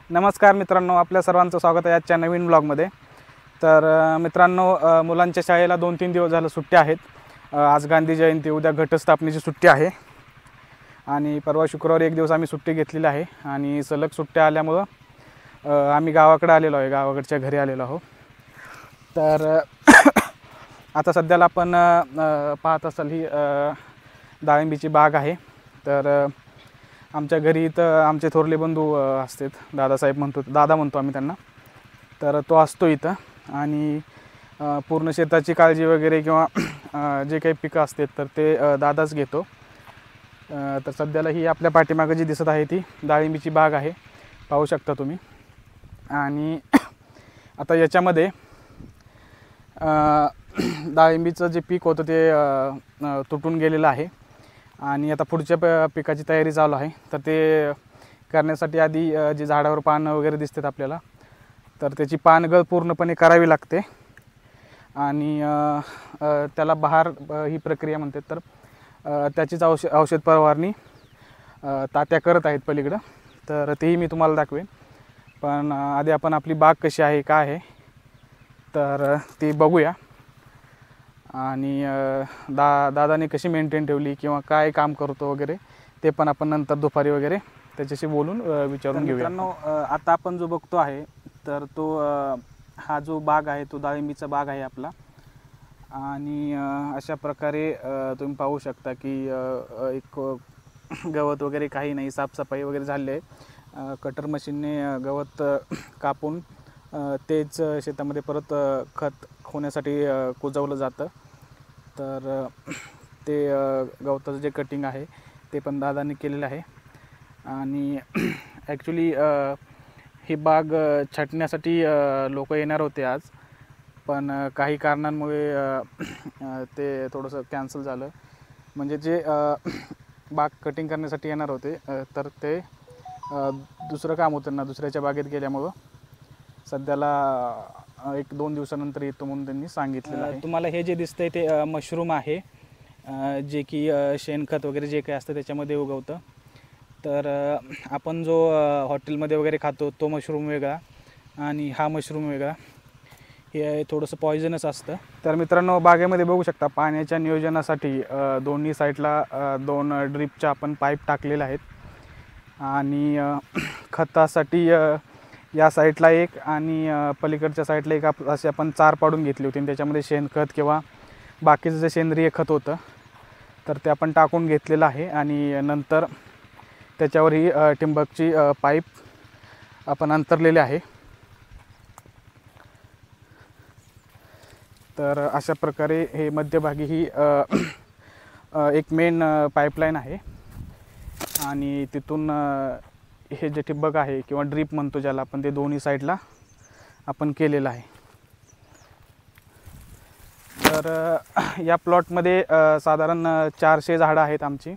नमस्कार मित्रांनो, आपल्या सर्वांचं स्वागत आहे आजच्या नवीन ब्लॉगमध्ये। तर मित्रांनो, मुलांच्या शाळेला 2-3 दिवस झालं सुट्ट्या आहेत। आज गांधी जयंती, उद्या घटस्थापनेची सुट्टी आहे आणि परवा शुक्रवारी एक दिवस आम्ही सुट्टी घेतलेली आहे आणि सलग सुट्ट्या आल्यामुळं आम्ही गावाकडे आलेलो आहे, गावाकडच्या घरी आलेलो आहोत। तर आता सध्याला आपण पाहत असाल ही डाळिंबीची बाग आहे। तर आमच्या घरी इथं आमचे थोरले बंधू असतात, दादासाहेब दादा म्हणतो आम्ही त्यांना। तर तो असतो इथं आणि पूर्ण शेताची काळजी वगैरे किंवा जे काही पिकं असतात तर ते दादाच घेतो। तर सध्याला ही आपल्या पाठीमागं जी दिसत आहे ती डाळिंबीची बाग आहे, पाहू शकता तुम्ही। आणि आता याच्यामध्ये डाळिंबीचं जे पीक होतं ते तुटून गेलेलं आहे आणि आता पुढच्या पिकाची तयारी चालू आहे। तर ते करण्यासाठी आधी जे झाडावर पानं वगैरे दिसतात आपल्याला, तर त्याची पानगळ पूर्णपणे करावी लागते आणि त्याला बहार ही प्रक्रिया म्हणतात। तर त्याचीच औषध फवारणी तात्या करत आहेत पलीकडं, तर तेही मी तुम्हाला दाखवेन। पण आधी आपण आपली बाग कशी आहे काय आहे तर ती बघूया आणि दादाने कशी मेंटेन ठेवली किंवा काय काम करतो वगैरे ते पण आपण नंतर दुपारी वगैरे त्याच्याशी बोलून विचारून घेऊया। मित्रांनो, आता आपण जो बघतो आहे तर तो हा जो बाग आहे तो डाळिंबीचा बाग आहे आपला। आणि अशा प्रकारे तुम्ही पाहू शकता की एक गवत वगैरे काही नाही, साफसफाई वगैरे झाली आहे। कटर मशीनने गवत कापून तेच शेतामध्ये परत खत होण्यासाठी कुजवलं जातं। तर ते गवताचं जे कटिंग आहे ते पण दादाने केलेलं आहे। आणि ॲक्च्युली ही बाग छाटण्यासाठी लोक येणार होते आज, पण काही कारणांमुळे ते थोडंसं कॅन्सल झालं। म्हणजे जे बाग कटिंग करण्यासाठी येणार होते तर ते दुसरं काम होतं ना, दुसऱ्याच्या बागेत गेल्यामुळं सध्याला 1-2 दिवसानंतर येतो म्हणून त्यांनी सांगितलेलं आहे। तुम्हाला हे जे दिसतंय ते मशरूम आहे, जे की शेणखत वगैरे जे काही असतं त्याच्यामध्ये उगवतं। तर आपण जो हॉटेलमध्ये वगैरे खातो तो मशरूम वेगळा आणि हा मशरूम वेगळा, हे थोडंसं पॉयझनस असतं। तर मित्रांनो, बागेमध्ये बघू शकता पाण्याच्या नियोजनासाठी दोन्ही साईडला 2 ड्रिपच्या आपण पाईप टाकलेले आहेत आणि खतासाठी या साईडला एक आणि पलीकडच्या साईडला एक असे आपण 4 पाडून घेतली होती। त्याच्यामध्ये शेणखत किंवा बाकीचं जे सेंद्रिय खत होतं तर ते आपण टाकून घेतलेलं आहे आणि नंतर त्याच्यावर ही ठिंबकची पाईप आपण अंतरलेली आहे। तर अशा प्रकारे हे मध्यभागी ही एक मेन पाईपलाईन आहे आणि तिथून हे जे ठिबक आहे किंवा ड्रीप म्हणतो ज्याला आपण, ते दोन्ही साईडला आपण केलेलं आहे। तर या प्लॉटमध्ये साधारण 400 झाडं आहेत आमची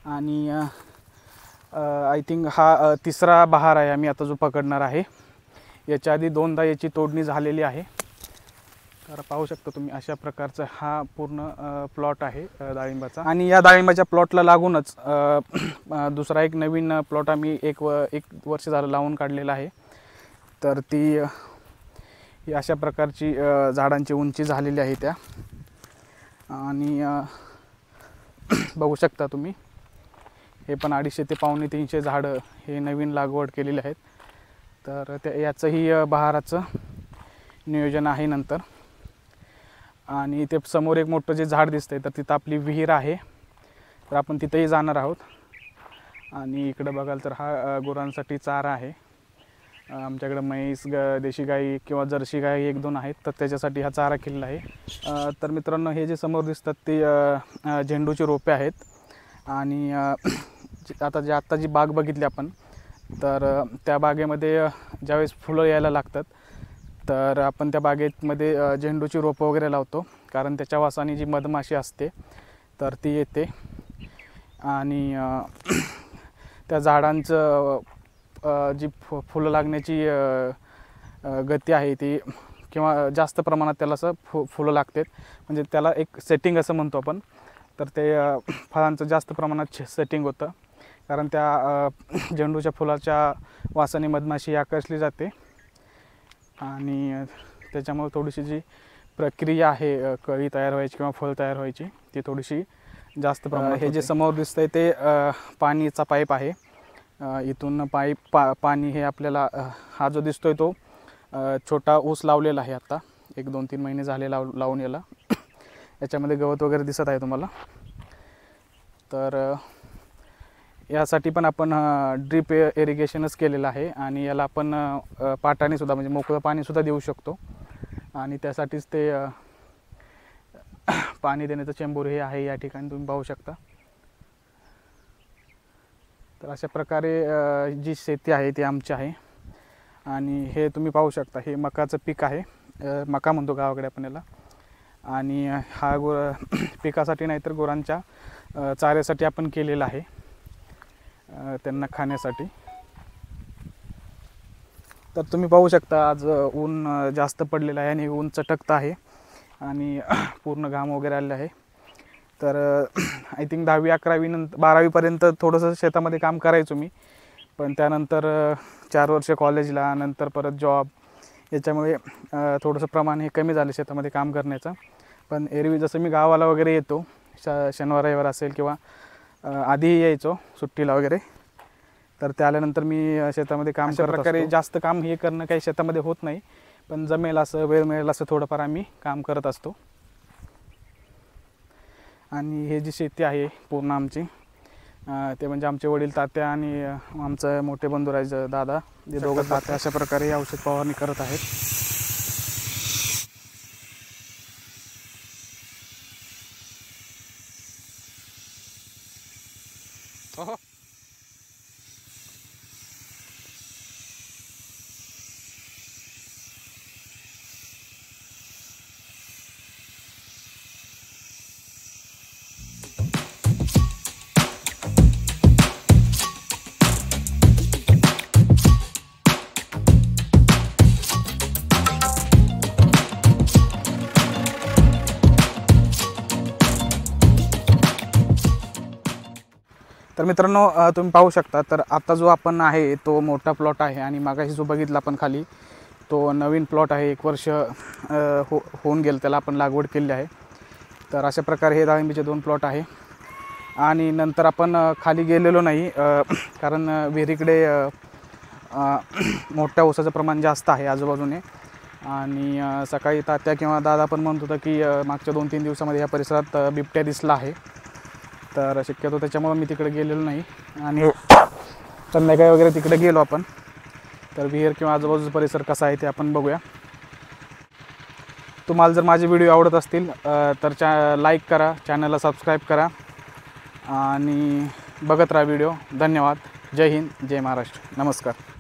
आणि आय थिंक हा तिसरा बहार आहे आम्ही आता जो पकडणार आहे। याच्या आधी 2दा याची तोडणी झालेली आहे। तर पाहू शकता तुम्ही अशा प्रकारचा हा पूर्ण प्लॉट आहे डाळिंबाचा। आणि या डाळिंबाच्या प्लॉटला लागूनच दुसरा एक नवीन प्लॉट आम्ही एक वर्ष झालं लावून काढलेला आहे। तर ती अशा प्रकारची झाडांची उंची झालेली आहे त्या। आणि बघू शकता तुम्ही, हे पण 250 ते 250-300 झाडं हे नवीन लागवड केलेले आहेत। तर याचंही बहाराचं नियोजन आहे नंतर। आणि ते समोर एक मोठं जे झाड दिसतंय तर तिथं आपली विहीर आहे, तर आपण तिथंही जाणार आहोत। आणि इकडं बघाल तर हा गुरांसाठी चारा आहे। आमच्याकडे म्हैस, देशी गाई किंवा जर्सी गाई 1-2 आहेत, तर त्याच्यासाठी हा चारा केलेला आहे। तर मित्रांनो, हे जे समोर दिसतात ते झेंडूची रोपे आहेत। आणि आता जी बाग बघितली आपण, तर त्या बागेमध्ये ज्यावेळेस फुलं यायला लागतात तर आपण त्या बागेमध्ये झेंडूची रोपं वगैरे लावतो, कारण त्याच्या वासाने जी मधमाशी असते तर ती येते आणि त्या झाडांचं जी फुलं लागण्याची गती आहे ती किंवा जास्त प्रमाणात त्याला असं फुलं लागतात, म्हणजे त्याला एक सेटिंग असं म्हणतो आपण, तर ते फळांचं जास्त प्रमाणात सेटिंग होतं, कारण त्या झेंडूच्या फुलाच्या वासाने मधमाशी आकर्षली जाते आणि त्याच्यामुळे थोडीशी जी प्रक्रिया आहे कळी तयार व्हायची किंवा फळ तयार व्हायची ती थोडीशी जास्त प्रमाणात हे जे समोर दिसतंय ते पाणीचा पाईप आहे. इथून पाणी हे आपल्याला हा जो दिसतोय तो छोटा ऊस लावलेला आहे. आता 1-2-3 महिने झाले लावून याला. याच्यामध्ये गवत वगैरे दिसत आहे तुम्हाला. तर यासाठी पण आपण ड्रीप इरिगेशनच केलेलं आहे आणि याला आपण पाटानेसुद्धा म्हणजे मोकळं पाणीसुद्धा देऊ शकतो आणि त्यासाठीच ते पाणी देण्याचं चेंबूर हे आहे या ठिकाणी तुम्ही पाहू शकता. तर अशा प्रकारे जी शेती आहे ती आमची आहे आणि हे तुम्ही पाहू शकता हे मकाचं पीक आहे. मका म्हणतो गावाकडे आपण याला. आणि हा पिकासाठी नाही तर गुरांच्या चाऱ्यासाठी आपण केलेला आहे, त्यांना खाण्यासाठी. तर तुम्ही पाहू शकता आज ऊन जास्त पडलेलं आहे आणि ऊन चटकतं आहे आणि पूर्ण घाम वगैरे आलेला आहे. तर आय थिंक 10वी 11वी नंतर 12वीपर्यंत थोडंसं शेतामध्ये काम करायचो मी, पण त्यानंतर 4 वर्ष कॉलेजला, नंतर परत जॉब, याच्यामुळे थोडंसं प्रमाण हे कमी झालं शेतामध्ये काम करण्याचं. पण एरवी जसं मी गावाला वगैरे येतो, शनिवार रविवार असेल किंवा आधीही यायचो सुट्टीला वगैरे, तर त्या आल्यानंतर मी शेतामध्ये काम करत प्रकारे जास्त काम हे करणं काही शेतामध्ये होत नाही, पण जमेल असं वेळ मिळेल असं थोडंफार आम्ही काम करत असतो. आणि हे जी शेती आहे पूर्ण आमची, ते म्हणजे आमचे वडील तात्या आणि आमचं मोठे बंधू राहायचं दादा, जे दोघं तात्या अशा प्रकारे औषध फवारणी करत आहेत. तर मित्रांनो, तुम्ही पाहू शकता, तर आता जो आपण आहे तो मोठा प्लॉट आहे आणि मागाशी जो बघितला आपण खाली तो नवीन प्लॉट आहे. 1 वर्ष होऊन गेलं त्याला आपण लागवड केली आहे. तर अशा प्रकारे हे डाळिंबीचे 2 प्लॉट आहे. आणि नंतर आपण खाली गेलेलो नाही, कारण विहिरीकडे मोठ्या ऊसाचं प्रमाण जास्त आहे आजूबाजूने. आणि सकाळी तात्या किंवा दादा पण म्हणत होता की मागच्या 2-3 दिवसामध्ये या परिसरात बिबट्या दिसला आहे. तर शक्यतो त्याच्यामुळं मी तिकडे गेलेलो नाही आणि संध्याकाळी वगैरे तिकडे गेलो आपण. तर विहीर किंवा आजूबाजूचा परिसर कसा आहे ते आपण बघूया. तुम्हाला जर माझे व्हिडिओ आवडत असतील तर लाईक करा, चॅनलला सबस्क्राईब करा आणि बघत राहा व्हिडिओ. धन्यवाद. जय हिंद, जय महाराष्ट्र. नमस्कार.